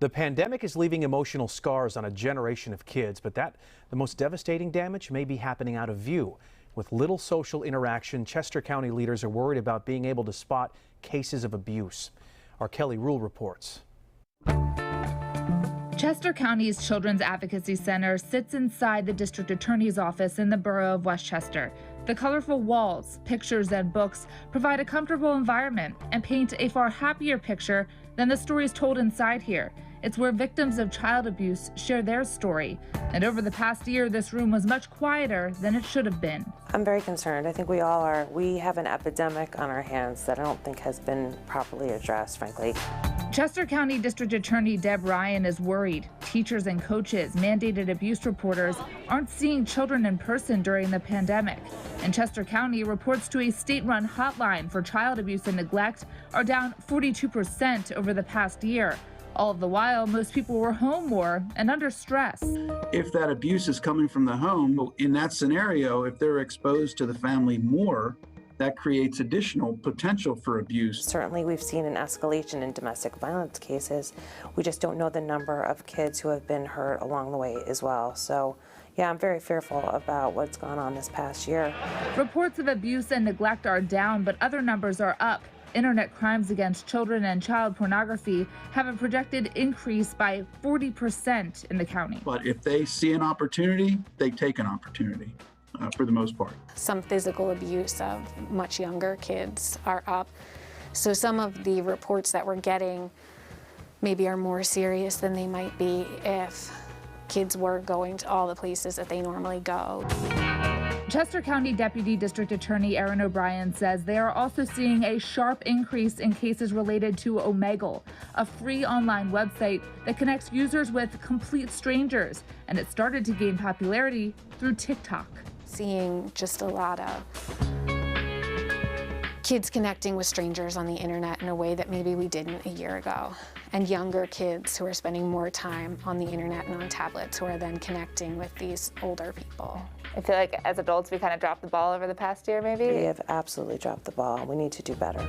The pandemic is leaving emotional scars on a generation of kids, but the most devastating damage may be happening out of view. With little social interaction, Chester County leaders are worried about being able to spot cases of abuse. Our Kelly Rule reports. Chester County's Children's Advocacy Center sits inside the district attorney's office in the borough of Westchester. The colorful walls, pictures, and books provide a comfortable environment and paint a far happier picture than the stories told inside here. It's where victims of child abuse share their story. And over the past year, this room was much quieter than it should have been. I'm very concerned. I think we all are. We have an epidemic on our hands that I don't think has been properly addressed, frankly. Chester County District Attorney Deb Ryan is worried. Teachers and coaches, mandated abuse reporters, aren't seeing children in person during the pandemic. And Chester County reports to a state-run hotline for child abuse and neglect are down 42% over the past year. All the while, most people were home more and under stress. If that abuse is coming from the home, in that scenario, if they're exposed to the family more, that creates additional potential for abuse. Certainly, we've seen an escalation in domestic violence cases. We just don't know the number of kids who have been hurt along the way as well. So, yeah, I'm very fearful about what's gone on this past year. Reports of abuse and neglect are down, but other numbers are up. Internet crimes against children and child pornography have a projected increase by 40% in the county. But if they see an opportunity, they take an opportunity. For the most part. Some physical abuse of much younger kids are up. So some of the reports that we're getting maybe are more serious than they might be if kids were going to all the places that they normally go. Chester County Deputy District Attorney Erin O'Brien says they are also seeing a sharp increase in cases related to Omegle, a free online website that connects users with complete strangers, and it started to gain popularity through TikTok. Seeing just a lot of kids connecting with strangers on the internet in a way that maybe we didn't a year ago, and younger kids who are spending more time on the internet and on tablets who are then connecting with these older people. I feel like as adults we kind of dropped the ball over the past year maybe. We have absolutely dropped the ball. We need to do better.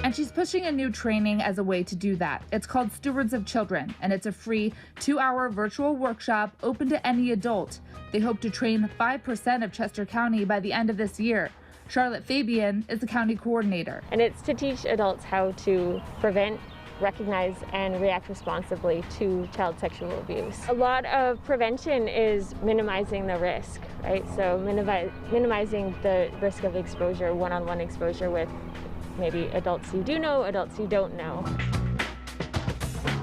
And she's pushing a new training as a way to do that. It's called Stewards of Children, and it's a free 2-hour virtual workshop open to any adult. They hope to train 5% of Chester County by the end of this year. Charlotte Fabian is the county coordinator. And it's to teach adults how to prevent, recognize, and react responsibly to child sexual abuse. A lot of prevention is minimizing the risk, right? So minimizing the risk of exposure, one-on-one exposure with maybe adults you do know, adults you don't know.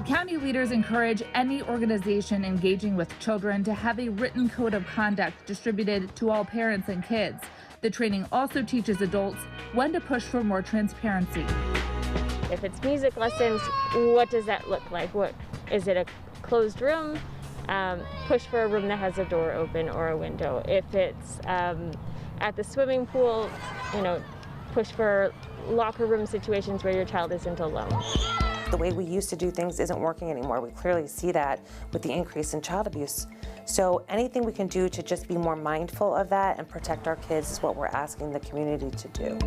County leaders encourage any organization engaging with children to have a written code of conduct distributed to all parents and kids. The training also teaches adults when to push for more transparency. If it's music lessons, what does that look like? What is it, a closed room? Push for a room that has a door open or a window. If it's at the swimming pool, push for locker room situations where your child isn't alone. The way we used to do things isn't working anymore. We clearly see that with the increase in child abuse. So anything we can do to just be more mindful of that and protect our kids is what we're asking the community to do.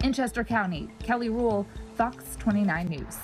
In Chester County, Kelly Rule, Fox 29 News.